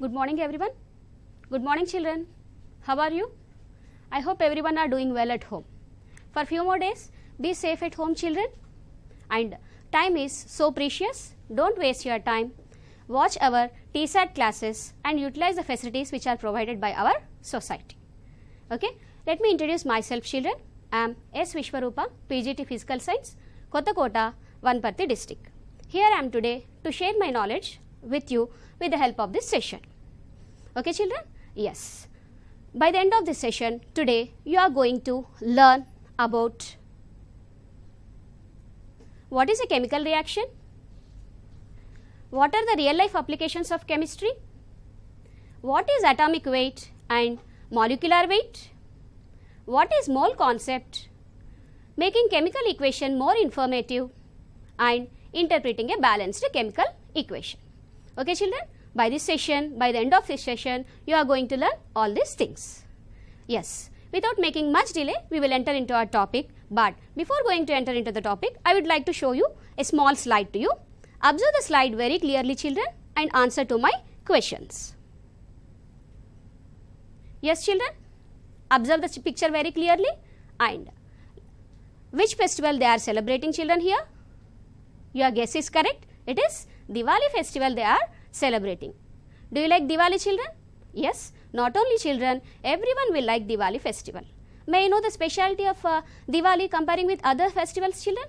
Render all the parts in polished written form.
Good morning everyone. Good morning children. How are you? I hope everyone are doing well at home. For few more days, be safe at home children. And time is so precious. Don't waste your time. Watch our TSAT classes and utilize the facilities which are provided by our society. Okay, let me introduce myself children. I am S. Vishwarupa, PGT Physical Science, Kottakota, Vanparthi district. Here I am today to share my knowledge with you with the help of this session. Okay children? Yes. By the end of this session, today you are going to learn about what is a chemical reaction, what are the real life applications of chemistry, what is atomic weight and molecular weight, what is mole concept, making chemical equation more informative and interpreting a balanced chemical equation. Okay children? By this session, by the end of this session, you are going to learn all these things. Yes, without making much delay, we will enter into our topic. But before going to enter into the topic, I would like to show you a small slide to you. Observe the slide very clearly children and answer to my questions. Yes children, observe the picture very clearly and which festival they are celebrating children here? Your guess is correct. It is Diwali festival they are celebrating. Do you like Diwali children? Yes, not only children, everyone will like Diwali festival. May I know the specialty of Diwali comparing with other festivals children?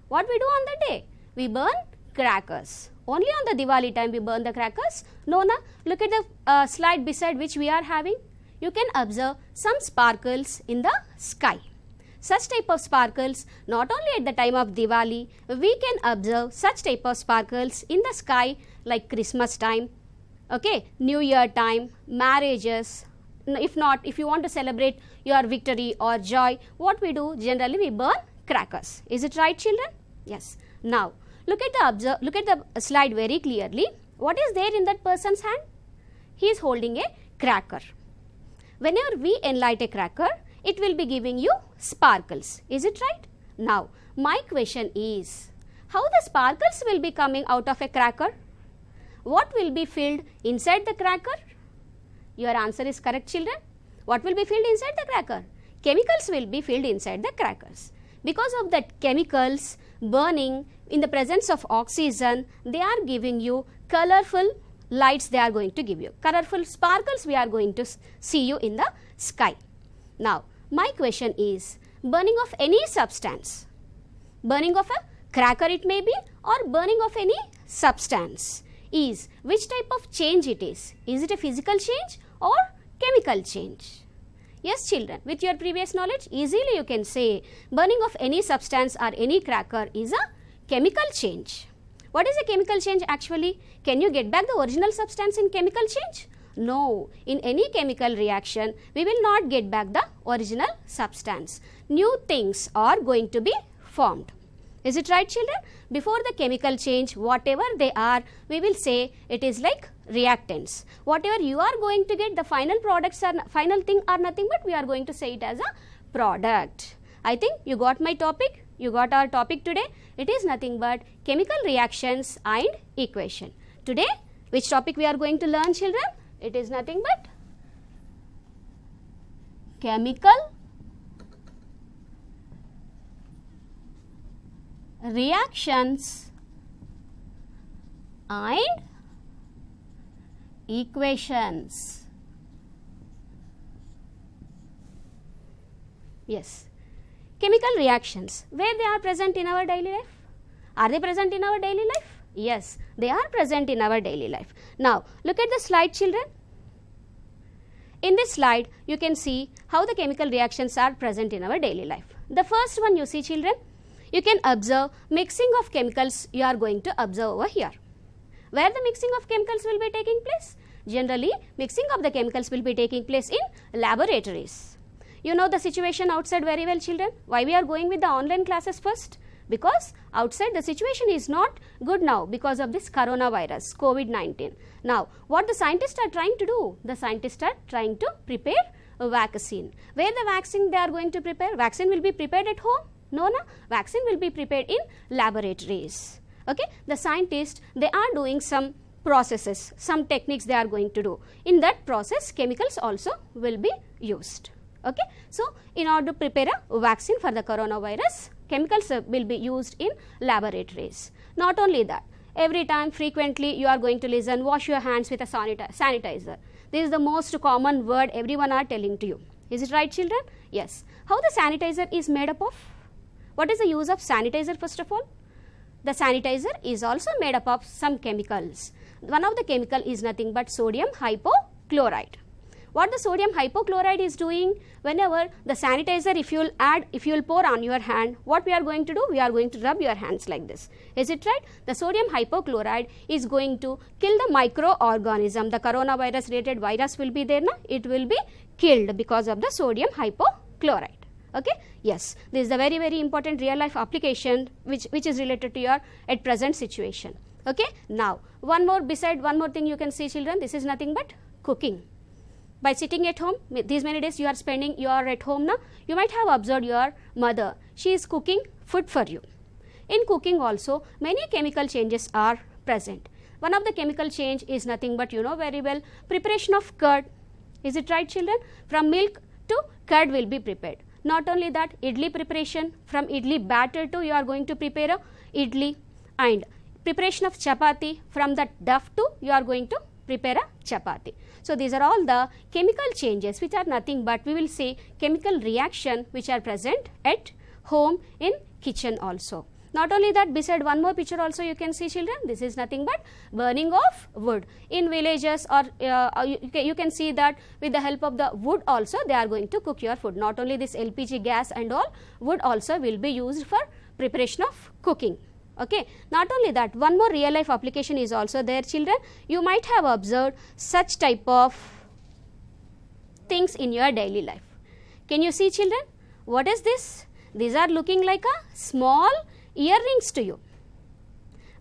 What we do on that day? We burn crackers. Only on the Diwali time we burn the crackers? No, na? Look at the slide beside which we are having. You can observe some sparkles in the sky. Such type of sparkles, not only at the time of Diwali, we can observe such type of sparkles in the sky like Christmas time, okay, New Year time, marriages. If you want to celebrate your victory or joy, what we do? Generally we burn crackers. Is it right children? Yes. Now, look at the slide very clearly. What is there in that person's hand? He is holding a cracker. Whenever we enlight a cracker, it will be giving you sparkles. Is it right? Now, my question is, how the sparkles will be coming out of a cracker? What will be filled inside the cracker? Your answer is correct children. What will be filled inside the cracker? Chemicals will be filled inside the crackers. Because of that chemicals burning in the presence of oxygen, they are giving you colorful lights they are going to give you. Colorful sparkles we are going to see you in the sky. Now, my question is, burning of any substance, burning of a cracker it may be or burning of any substance is which type of change it is? Is it a physical change or chemical change? Yes children, with your previous knowledge, easily you can say burning of any substance or any cracker is a chemical change. What is a chemical change actually? Can you get back the original substance in chemical change? No, in any chemical reaction, we will not get back the original substance. New things are going to be formed. Is it right children? Before the chemical change, whatever they are, we will say it is like reactants. Whatever you are going to get, the final products are final thing are nothing but we are going to say it as a product. I think you got my topic. You got our topic today. It is nothing but chemical reactions and equation. Today, which topic we are going to learn children? It is nothing but chemical reactions and equations. Yes, chemical reactions, where they are present in our daily life? Are they present in our daily life? Yes, they are present in our daily life. Now, look at the slide children. In this slide, you can see how the chemical reactions are present in our daily life. The first one you see children, you can observe mixing of chemicals you are going to observe over here. Where the mixing of chemicals will be taking place? Generally, mixing of the chemicals will be taking place in laboratories. You know the situation outside very well children. Why we are going with the online classes first? Because outside the situation is not good now because of this coronavirus, COVID-19. Now, what the scientists are trying to do? The scientists are trying to prepare a vaccine. Where the vaccine they are going to prepare? Vaccine will be prepared at home? No, no. Vaccine will be prepared in laboratories. Okay. The scientists, they are doing some processes, some techniques they are going to do. In that process, chemicals also will be used. Okay. So, in order to prepare a vaccine for the coronavirus, chemicals will be used in laboratories. Not only that, every time frequently you are going to listen, wash your hands with a sanitizer. This is the most common word everyone are telling to you. Is it right, children? Yes. How the sanitizer is made up of? What is the use of sanitizer first of all? The sanitizer is also made up of some chemicals. One of the chemical is nothing but sodium hypochlorite. What the sodium hypochlorite is doing, whenever the sanitizer, if you will pour on your hand, what we are going to do? We are going to rub your hands like this. Is it right? The sodium hypochlorite is going to kill the microorganism. The coronavirus related virus will be there, na? It will be killed because of the sodium hypochlorite. Okay? Yes, this is a very, very important real life application which is related to your at present situation. Okay? Now, one more thing you can see, children, this is nothing but cooking. By sitting at home, these many days you are at home now, you might have observed your mother, she is cooking food for you. In cooking also, many chemical changes are present. One of the chemical change is nothing but, you know very well, preparation of curd. Is it right, children? From milk to curd will be prepared. Not only that, idli preparation, from idli batter to you are going to prepare a idli, and preparation of chapati, from that dough to you are going to prepare a chapati. So, these are all the chemical changes which are nothing but, we will say, chemical reaction which are present at home, in kitchen also. Not only that, beside one more picture also you can see, children, this is nothing but burning of wood. In villages or you can see that with the help of the wood also they are going to cook your food. Not only this LPG gas and all, wood also will be used for preparation of cooking. Okay. Not only that, one more real life application is also there, children. You might have observed such type of things in your daily life. Can you see, children? What is this? These are looking like a small earrings to you.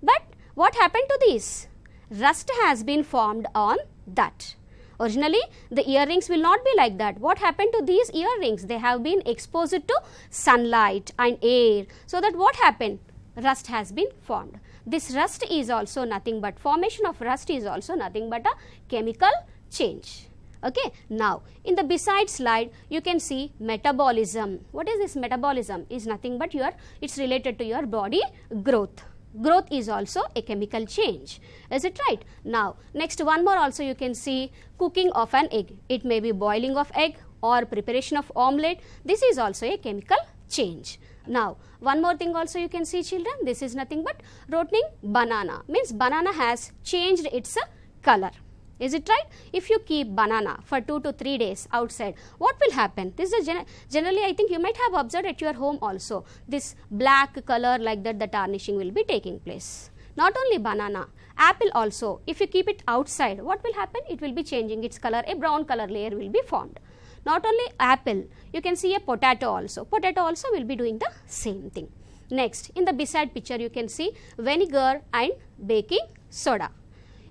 But what happened to these? Rust has been formed on that. Originally, the earrings will not be like that. What happened to these earrings? They have been exposed to sunlight and air. So that what happened? Rust has been formed. This rust is also nothing but, formation of rust is also nothing but a chemical change. Okay. Now, in the beside slide, you can see metabolism. What is this metabolism? Is nothing but it's related to your body growth. Growth is also a chemical change. Is it right? Now, next one more also you can see cooking of an egg. It may be boiling of egg or preparation of omelette. This is also a chemical change. Now, one more thing also you can see, children, this is nothing but rotting banana, means banana has changed its color. Is it right? If you keep banana for 2 to 3 days outside, what will happen? This is generally, I think you might have observed at your home also, this black color like that, the tarnishing will be taking place. Not only banana, apple also, if you keep it outside, what will happen? It will be changing its color, a brown color layer will be formed. Not only apple, you can see a potato also. Potato also will be doing the same thing. Next, in the beside picture, you can see vinegar and baking soda.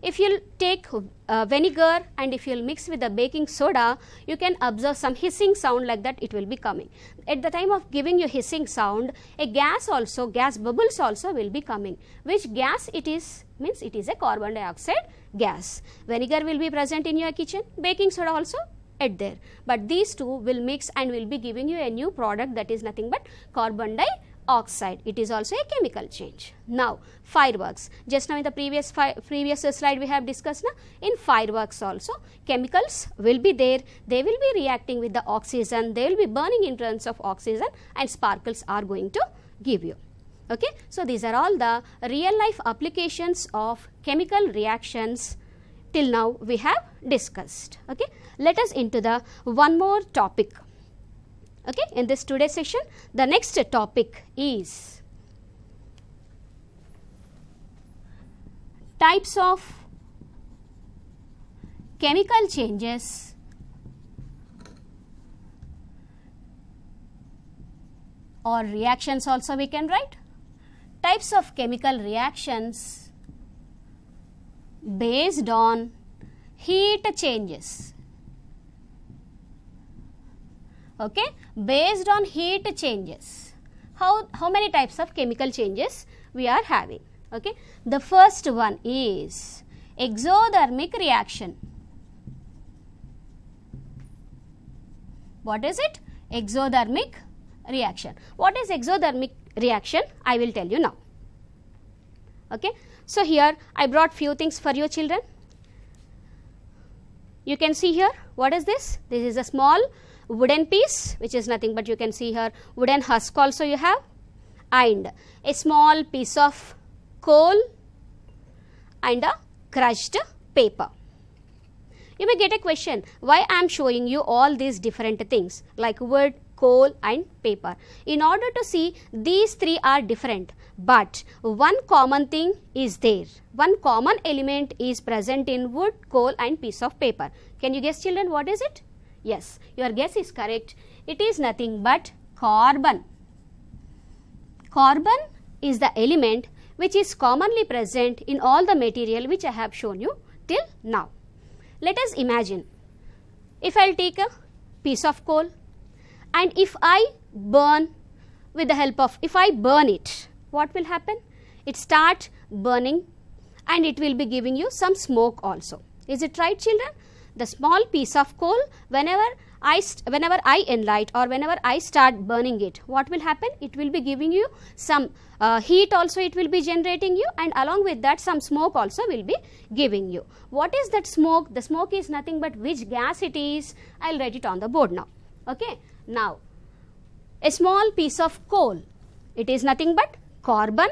If you take vinegar and if you mix with the baking soda, you can observe some hissing sound like that, it will be coming. At the time of giving you hissing sound, a gas bubbles also will be coming. Which gas it is? Means it is a carbon dioxide gas. Vinegar will be present in your kitchen, baking soda also at there, but these two will mix and will be giving you a new product, that is nothing but carbon dioxide. It is also a chemical change. Now, fireworks, just now in the previous slide we have discussed, in fireworks also chemicals will be there, they will be reacting with the oxygen, they will be burning in terms of oxygen and sparkles are going to give you. Okay. So, these are all the real life applications of chemical reactions till now we have discussed. Okay. Let us into the one more topic. Okay. In this today's session, the next topic is types of chemical changes or reactions also we can write. Types of chemical reactions based on heat changes. Okay, based on heat changes. How many types of chemical changes we are having? Okay, the first one is exothermic reaction. What is it? Exothermic reaction. What is exothermic reaction? I will tell you now. Okay. So here I brought few things for you children. You can see here, what is this? This is a small wooden piece, which is nothing but you can see here wooden husk also you have, and a small piece of coal and a crushed paper. You may get a question, why I am showing you all these different things like wood, coal and paper. In order to see these three are different, but one common thing is there. One common element is present in wood, coal and piece of paper. Can you guess children, what is it? Yes, your guess is correct. It is nothing but carbon. Carbon is the element which is commonly present in all the material which I have shown you till now. Let us imagine, if I will take a piece of coal and if I burn with the help of, if I burn it, what will happen? It starts burning and it will be giving you some smoke also. Is it right children? The small piece of coal, whenever I enlight or whenever I start burning it, what will happen? It will be giving you some heat also, it will be generating you, and along with that some smoke also will be giving you. What is that smoke? The smoke is nothing but which gas it is. I will write it on the board now. Okay. Now, a small piece of coal, it is nothing but carbon.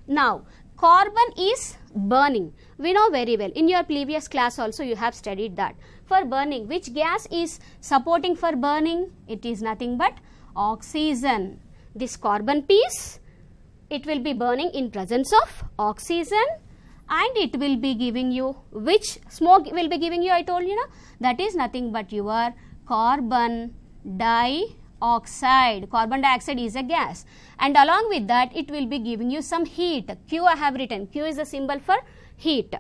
Now, carbon is burning. We know very well. In your previous class also you have studied that. For burning, which gas is supporting for burning? It is nothing but oxygen. This carbon piece, it will be burning in presence of oxygen and it will be giving you, which smoke will be giving you, I told you, that is nothing but your carbon dioxide. Carbon dioxide is a gas, and along with that it will be giving you some heat. Q I have written. Q is the symbol for heat.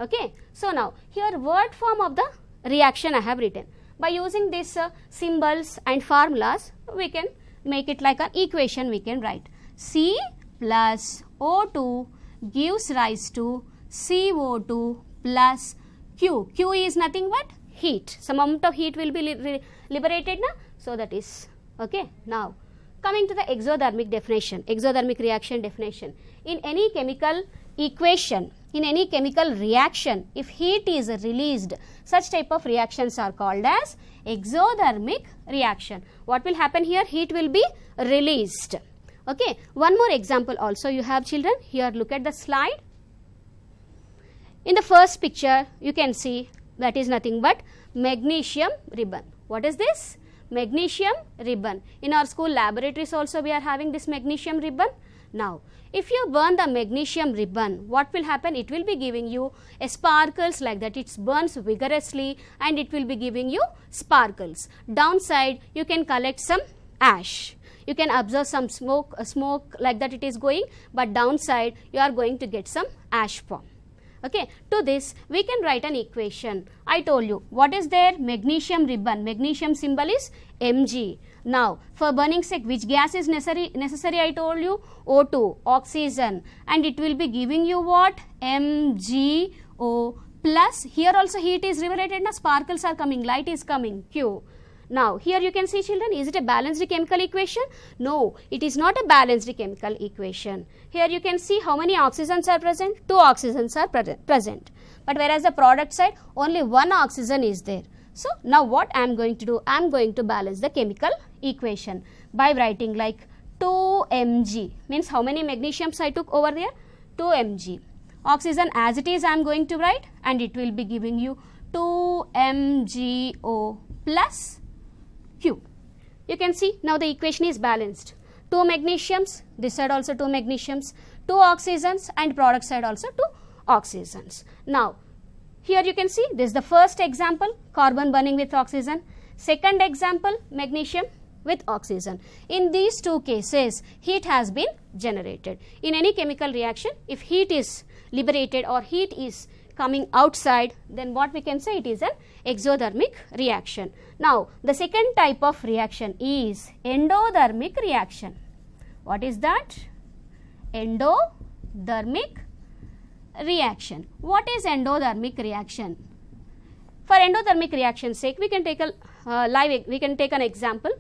Okay. So now here word form of the reaction I have written. By using these symbols and formulas, we can make it like an equation. We can write C plus O2 gives rise to CO2 plus Q. Q is nothing but heat. Some amount of heat will be liberated now. So that is okay. Now coming to the exothermic definition, exothermic reaction definition. In any chemical equation, in any chemical reaction, if heat is released, such type of reactions are called as exothermic reaction. What will happen here? Heat will be released. Okay. One more example also you have children. Here look at the slide. In the first picture you can see that is nothing but magnesium ribbon. What is this? Magnesium ribbon. In our school laboratories also we are having this magnesium ribbon. Now, if you burn the magnesium ribbon, what will happen? It will be giving you a sparkles like that. It burns vigorously and it will be giving you sparkles. Downside, you can collect some ash. You can observe some smoke like that it is going, but downside you are going to get some ash form. Okay. To this we can write an equation. I told you what is there? Magnesium ribbon. Magnesium symbol is Mg. Now for burning sake, which gas is necessary? I told you O2, oxygen, and it will be giving you what? MgO plus, here also heat is liberated, now sparkles are coming, light is coming, Q. Now here you can see children, is it a balanced chemical equation? No, it is not a balanced chemical equation. Here you can see how many oxygens are present? 2 oxygens are present. But whereas the product side only 1 oxygen is there. So now what I am going to do? I am going to balance the chemical equation by writing like 2Mg, means how many magnesiums I took over there? 2Mg. Oxygen as it is I am going to write, and it will be giving you 2MgO plus Q. You can see now the equation is balanced. 2 magnesiums, this side also 2 magnesiums, 2 oxygens, and product side also 2 oxygens. Now here you can see this is the first example, carbon burning with oxygen. Second example, magnesium with oxygen. In these two cases, heat has been generated. In any chemical reaction, if heat is liberated or heat is coming outside, then what we can say? It is an exothermic reaction. Now the second type of reaction is endothermic reaction. What is that? Endothermic reaction. What is endothermic reaction? For endothermic reaction sake, we can take an example,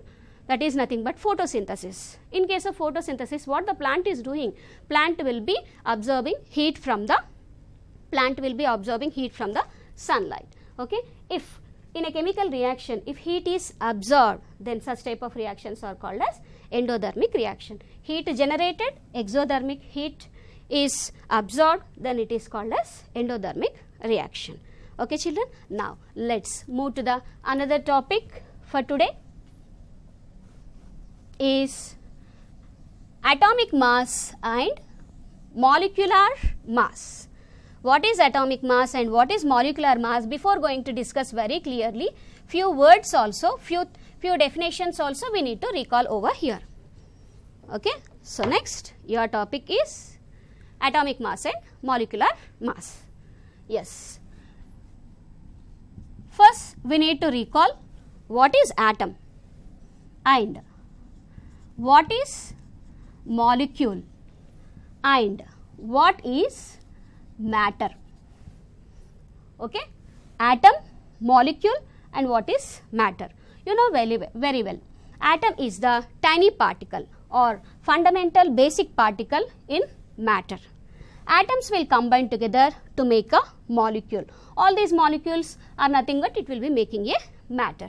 that is nothing but photosynthesis. In case of photosynthesis, what the plant is doing? Plant will be absorbing heat from the sunlight. Okay. If in a chemical reaction, if heat is absorbed, then such type of reactions are called as endothermic reaction. Heat generated, exothermic heat is absorbed, then it is called as endothermic reaction. Okay children, now let's move to the another topic for today, is atomic mass and molecular mass. What is atomic mass and what is molecular mass? Before going to discuss very clearly, few words also, few definitions also we need to recall over here. Okay. So next your topic is atomic mass and molecular mass. Yes. First we need to recall what is atom and what is molecule and what is matter. Okay. Atom, molecule and what is matter. You know very well. Atom is the tiny particle or fundamental basic particle in matter. Atoms will combine together to make a molecule. All these molecules are nothing but it will be making a matter.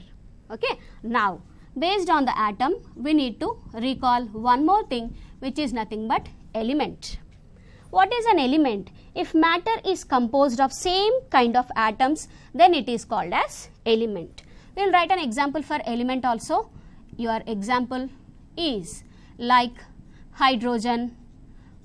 Okay. Now, based on the atom, we need to recall one more thing, which is nothing but element. What is an element? If matter is composed of same kind of atoms, then it is called as element. We will write an example for element also. Your example is like hydrogen,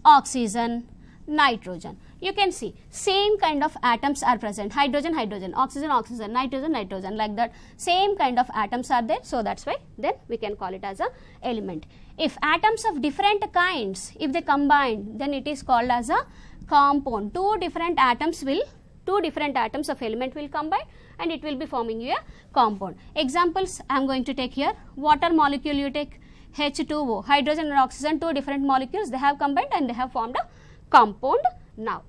oxygen, nitrogen. You can see same kind of atoms are present. Hydrogen, hydrogen, oxygen, oxygen, nitrogen, nitrogen, like that. Same kind of atoms are there. So that's why then we can call it as a element. If atoms of different kinds, if they combine, then it is called as a compound. Two different atoms of element will combine and it will be forming you a compound. Examples I am going to take here. Water molecule you take H2O. Hydrogen and oxygen, two different molecules, they have combined and they have formed a compound now.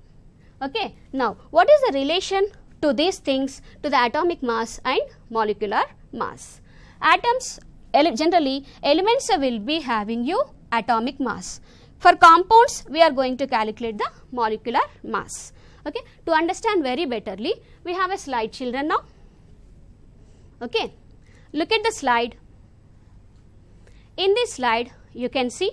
Okay. Now, what is the relation to these things to the atomic mass and molecular mass? Atoms, generally elements will be having you atomic mass. For compounds, we are going to calculate the molecular mass. Okay. To understand very betterly, we have a slide children now. Okay. Look at the slide. In this slide, you can see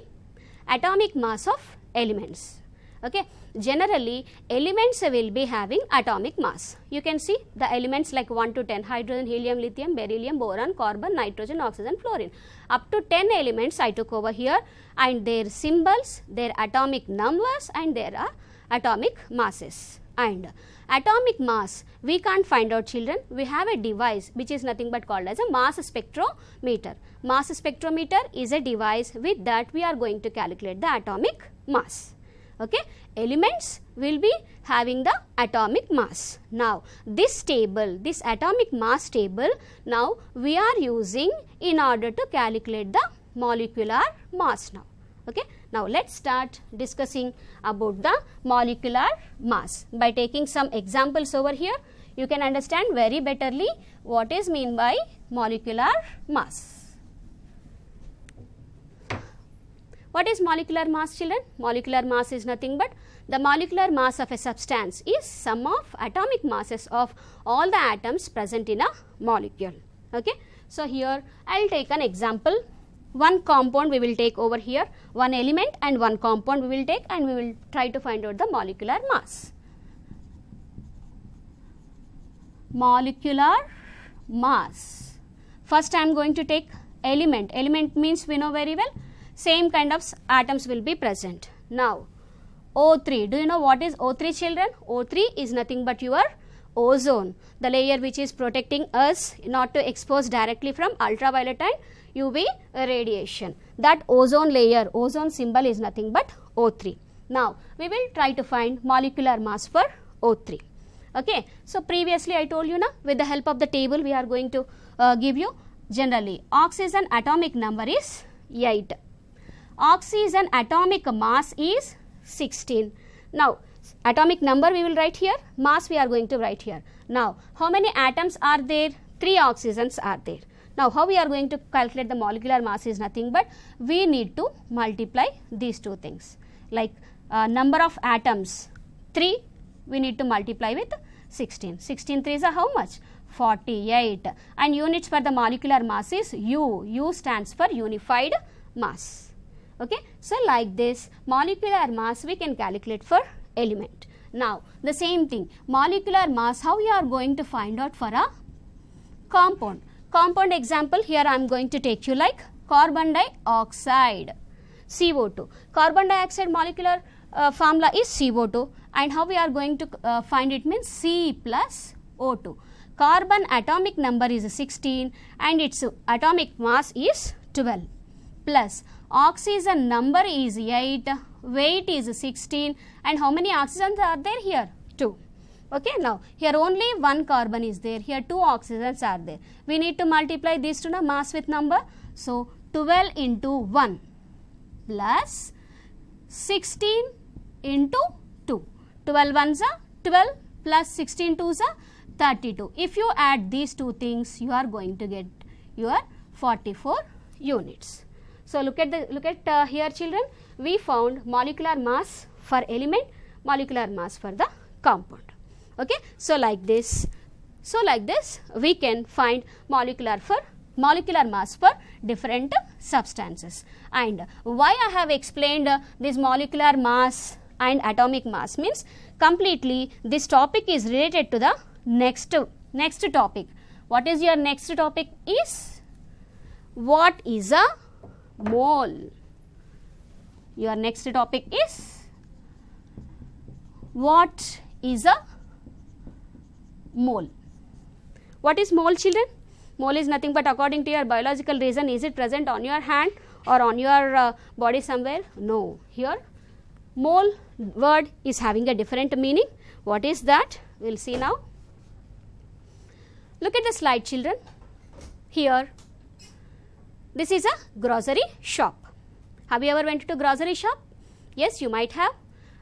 atomic mass of elements. Okay. Generally, elements will be having atomic mass. You can see the elements like 1 to 10, hydrogen, helium, lithium, beryllium, boron, carbon, nitrogen, oxygen, fluorine. Up to 10 elements I took over here, and their symbols, their atomic numbers and their atomic masses. And atomic mass, we can't find out children. We have a device which is nothing but called as a mass spectrometer. Mass spectrometer is a device, with that we are going to calculate the atomic mass. Okay. Elements will be having the atomic mass. Now, this table, this atomic mass table, now we are using in order to calculate the molecular mass now. Okay. Now, let's start discussing about the molecular mass. By taking some examples over here, you can understand very betterly what is meant by molecular mass. What is molecular mass children? Molecular mass is nothing but the molecular mass of a substance is sum of atomic masses of all the atoms present in a molecule. Okay. So, here I will take an example. One compound we will take over here, one element and one compound we will take, and we will try to find out the molecular mass. Molecular mass. First I am going to take element. Element means we know very well, same kind of atoms will be present. Now, O3. Do you know what is O3 children? O3 is nothing but your ozone, the layer which is protecting us not to expose directly from ultraviolet and UV radiation. That ozone layer, ozone symbol is nothing but O3. Now, we will try to find molecular mass for O3. Okay. So, previously I told you na, with the help of the table we are going to give you generally oxygen atomic number is 8. Oxygen atomic mass is 16. Now, atomic number we will write here, mass we are going to write here. Now, how many atoms are there? 3 oxygens are there. Now, how we are going to calculate the molecular mass is nothing but we need to multiply these two things. Like number of atoms 3, we need to multiply with 16. 16 3s are how much? 48. And units for the molecular mass is U. U stands for unified mass. Okay. So, like this molecular mass we can calculate for element. Now, the same thing, molecular mass, how we are going to find out for a compound. Compound example, here I am going to take you like carbon dioxide, CO2. Carbon dioxide molecular formula is CO2, and how we are going to find it means C plus O2. Carbon atomic number is 16 and its atomic mass is 12, plus oxygen number is 8, weight is 16, and how many oxygens are there here? 2. Okay, now here only one carbon is there, here 2 oxygens are there. We need to multiply these two mass with number. So, 12 into 1 plus 16 into 2. 12 ones are 12 plus 16 twos are 32. If you add these two things, you are going to get your 44 units. So, look at here children, we found molecular mass for element, molecular mass for the compound. Okay. So, like this we can find molecular mass for different substances. And why I have explained this molecular mass and atomic mass means completely this topic is related to the next topic. What is your next topic is? What is a mole? Your next topic is what is a mole. What is mole children? Mole is nothing but according to your biological reason, is it present on your hand or on your body somewhere? No. Here mole word is having a different meaning. What is that? We will see now. Look at the slide children. Here this is a grocery shop. Have you ever went to grocery shop? Yes, you might have.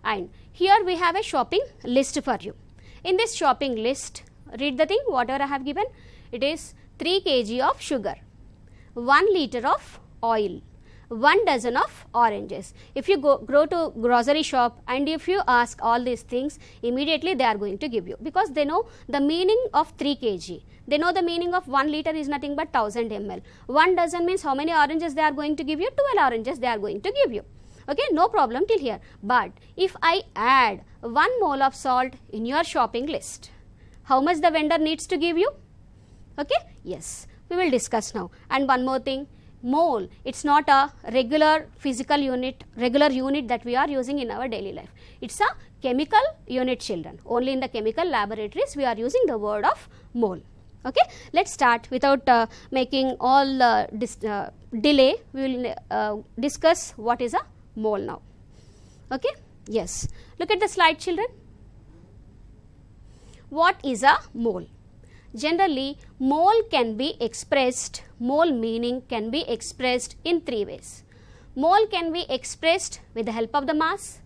And here we have a shopping list for you. In this shopping list, read the thing whatever I have given. It is 3 kg of sugar, 1 liter of oil, 1 dozen of oranges. If you go to grocery shop and if you ask all these things, immediately they are going to give you, because they know the meaning of 3 kg. They know the meaning of 1 liter is nothing but 1000 ml. 1 dozen means how many oranges they are going to give you? 12 oranges they are going to give you. Okay, no problem till here. But if I add 1 mole of salt in your shopping list, how much the vendor needs to give you? Okay, yes, we will discuss now. And one more thing, mole, it's not a regular physical unit, regular unit that we are using in our daily life. It's a chemical unit children. Only in the chemical laboratories we are using the word of mole. Okay, let's start without making all delay. We will discuss what is a mole now. Okay, yes, look at the slide children. What is a mole? Generally, mole can be expressed, mole meaning can be expressed in 3 ways. Mole can be expressed with the help of the mass.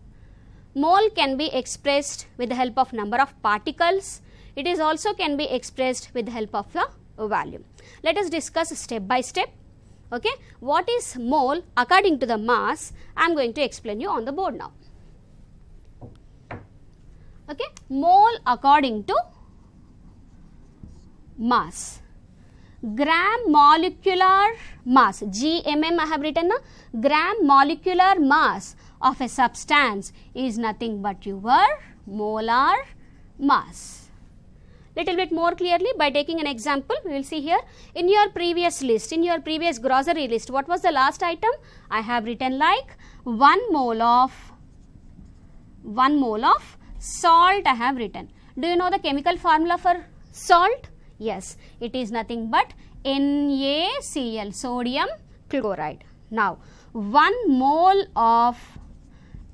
Mole can be expressed with the help of number of particles. It is also can be expressed with the help of the volume. Let us discuss step by step. Okay, what is mole according to the mass? I am going to explain you on the board now. Okay, mole according to mass. Gram molecular mass, GMM I have written na, gram molecular mass of a substance is nothing but your molar mass. Little bit more clearly by taking an example, we will see here. In your previous list, in your previous grocery list, what was the last item? I have written like 1 mole of salt I have written. Do you know the chemical formula for salt? Yes, it is nothing but NaCl, sodium chloride. Now, 1 mole of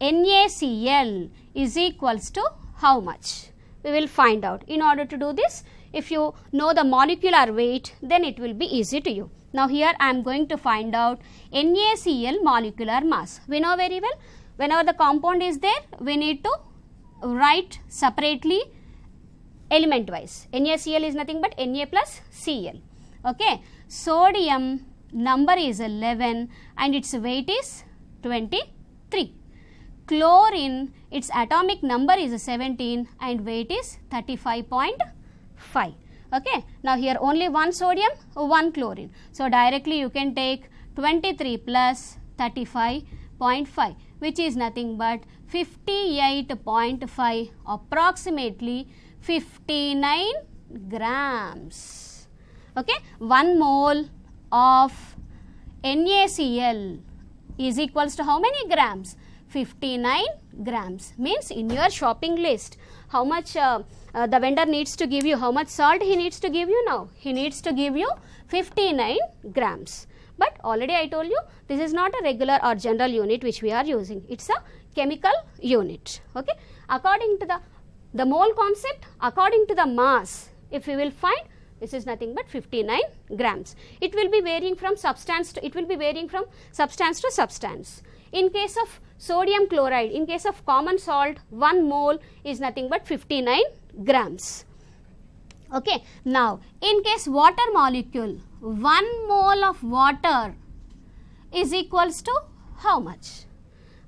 NaCl is equals to how much? We will find out. In order to do this, if you know the molecular weight, then it will be easy to you. Now, here I am going to find out NaCl molecular mass. We know very well, whenever the compound is there, we need to write separately element wise. NaCl is nothing but Na plus Cl. Okay, sodium number is 11 and its weight is 23. Chlorine, its atomic number is 17 and weight is 35.5. Okay, now here only one sodium, one chlorine. So directly you can take 23 plus 35.5, which is nothing but 58.5, approximately 59 grams. Okay, 1 mole of NaCl is equals to how many grams? 59 grams. Means in your shopping list, how much the vendor needs to give you, how much salt he needs to give you now? He needs to give you 59 grams. But already I told you, this is not a regular or general unit which we are using. It's a chemical unit. Okay. According to the mole concept, according to the mass, if we will find, this is nothing but 59 grams. It will be varying from substance to, substance. In case of sodium chloride, in case of common salt, 1 mole is nothing but 59 grams. Okay. Now, in case water molecule, 1 mole of water is equals to how much?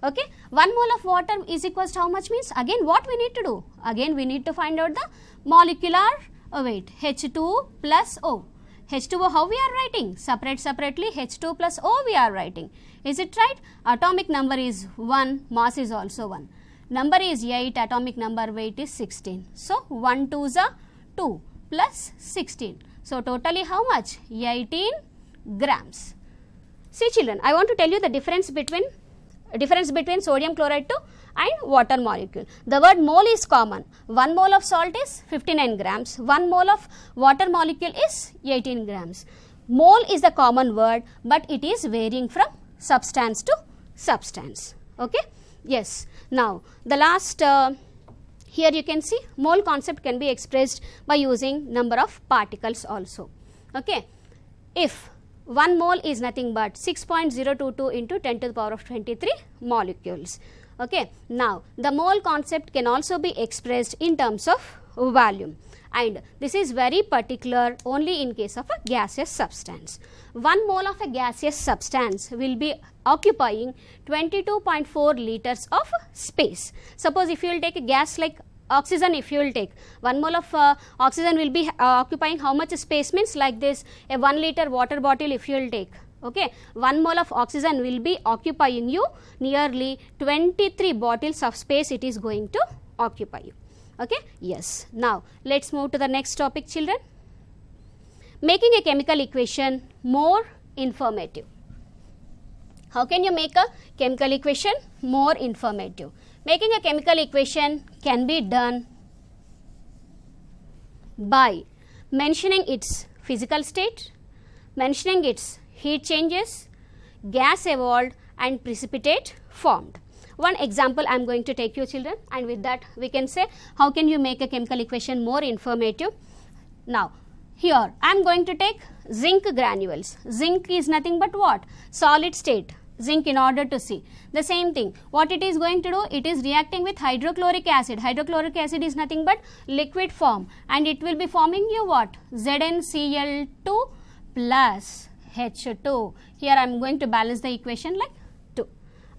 Okay. 1 mole of water is equals to how much means, again what we need to do? Again we need to find out the molecular weight, H2 plus O. H2O how we are writing? Separately H2 plus O we are writing. Is it right? Atomic number is 1, mass is also 1. Number is 8, atomic number, weight is 16. So 1 2s are 2 plus 16. So totally how much? 18 grams. See children, I want to tell you the difference between sodium chloride to and water molecule. The word mole is common. 1 mole of salt is 59 grams. 1 mole of water molecule is 18 grams. Mole is the common word, but it is varying from substance to substance. Okay. Yes. Now the last here you can see mole concept can be expressed by using number of particles also. Okay. If 1 mole is nothing but 6.022 into 10 to the power of 23 molecules. Okay. Now the mole concept can also be expressed in terms of volume, and this is very particular only in case of a gaseous substance. 1 mole of a gaseous substance will be occupying 22.4 liters of space. Suppose if you will take a gas like oxygen, if you will take 1 mole of oxygen will be occupying how much space means like this, a 1 liter water bottle if you will take. Okay, 1 mole of oxygen will be occupying you nearly 23 bottles of space it is going to occupy you. Okay, yes. Now let's move to the next topic children. Making a chemical equation more informative. How can you make a chemical equation more informative? Making a chemical equation can be done by mentioning its physical state, mentioning its heat changes, gas evolved and precipitate formed. One example I am going to take you children, and with that we can say how can you make a chemical equation more informative. Now here I am going to take zinc granules. Zinc is nothing but what? Solid state. Zinc in order to see. The same thing, what it is going to do, it is reacting with hydrochloric acid. Hydrochloric acid is nothing but liquid form, and it will be forming you what? ZnCl2 plus H2. Here I am going to balance the equation like 2.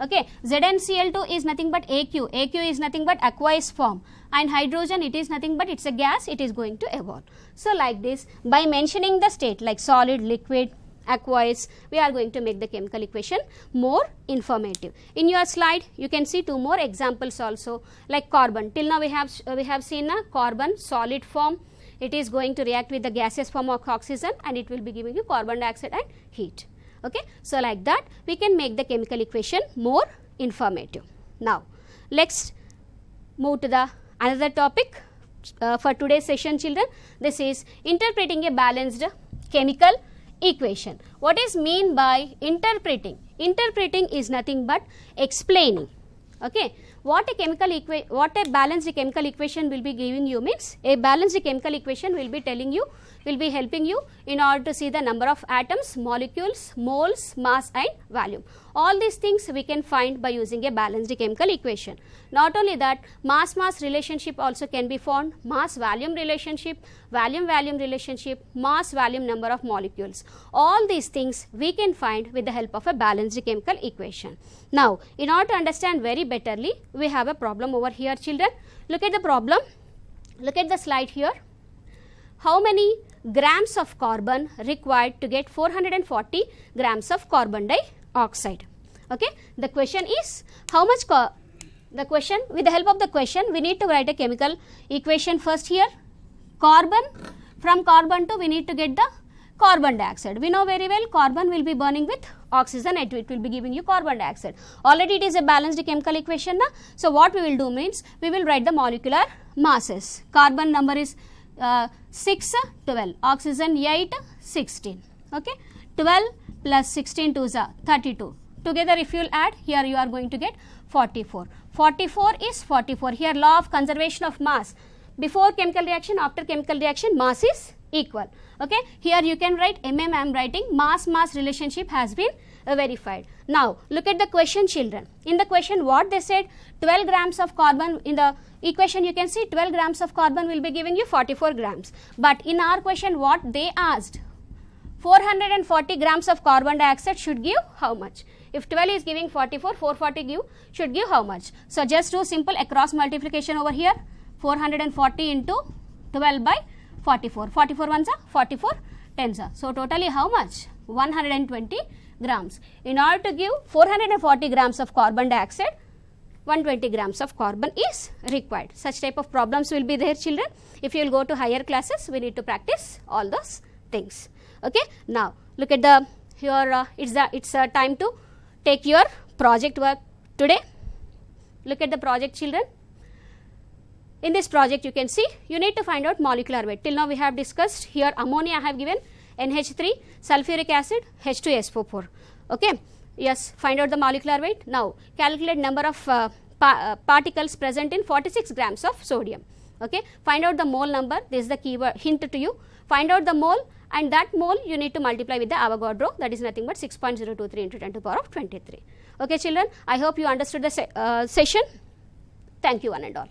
Okay, ZnCl2 is nothing but AQ. AQ is nothing but aqueous form, and hydrogen it is nothing but it's a gas, it is going to evolve. So like this, by mentioning the state like solid, liquid, aqueous, we are going to make the chemical equation more informative. In your slide you can see 2 more examples also, like carbon. Till now we have seen a carbon solid form. It is going to react with the gaseous form of oxygen, and it will be giving you carbon dioxide and heat. Okay, so like that we can make the chemical equation more informative. Now let's move to the another topic for today's session children. This is interpreting a balanced chemical equation. What is mean by interpreting? Interpreting is nothing but explaining. Okay, what a balanced chemical equation will be giving you means, a balanced chemical equation will be telling you will be helping you in order to see the number of atoms, molecules, moles, mass and volume. All these things we can find by using a balanced chemical equation. Not only that, mass-mass relationship also can be found, mass-volume relationship, volume-volume relationship, mass-volume number of molecules. All these things we can find with the help of a balanced chemical equation. Now, in order to understand very betterly, we have a problem over here, children. Look at the problem. Look at the slide here. How many grams of carbon required to get 440 grams of carbon dioxide? Okay, the question is how much the question, with the help of the question, we need to write a chemical equation first here. Carbon, from carbon to we need to get the carbon dioxide. We know very well carbon will be burning with oxygen and it will be giving you carbon dioxide. Already it is a balanced chemical equation na? So what we will do means we will write the molecular masses. Carbon number is 6, 12, oxygen 8, 16. Okay, 12 plus 16 to 32. Together if you will add, here you are going to get 44. 44 is 44. Here law of conservation of mass. Before chemical reaction, after chemical reaction, mass is equal. Okay, here you can write MM, I am writing mass-mass relationship has been verified. Now, look at the question, children. In the question what they said, 12 grams of carbon, in the equation you can see 12 grams of carbon will be giving you 44 grams. But in our question what they asked, 440 grams of carbon dioxide should give how much? If 12 is giving 44, 440 should give how much? So, just do simple across multiplication over here, 440 into 12 by 44. 44 ones are 44 tens are. So, totally how much? 120 grams. In order to give 440 grams of carbon dioxide, 120 grams of carbon is required. Such type of problems will be there, children. If you will go to higher classes, we need to practice all those things. Okay. Now, look at the here it's time to take your project work today. Look at the project, children. In this project you can see you need to find out molecular weight. Till now we have discussed here ammonia I have given NH3, sulfuric acid, H2SO4. Okay. Yes, find out the molecular weight. Now, calculate number of particles present in 46 grams of sodium. Okay. Find out the mole number. This is the keyword hint to you. Find out the mole, and that mole you need to multiply with the Avogadro, that is nothing but 6.023 into 10 to the power of 23. Okay, children, I hope you understood the session. Thank you one and all.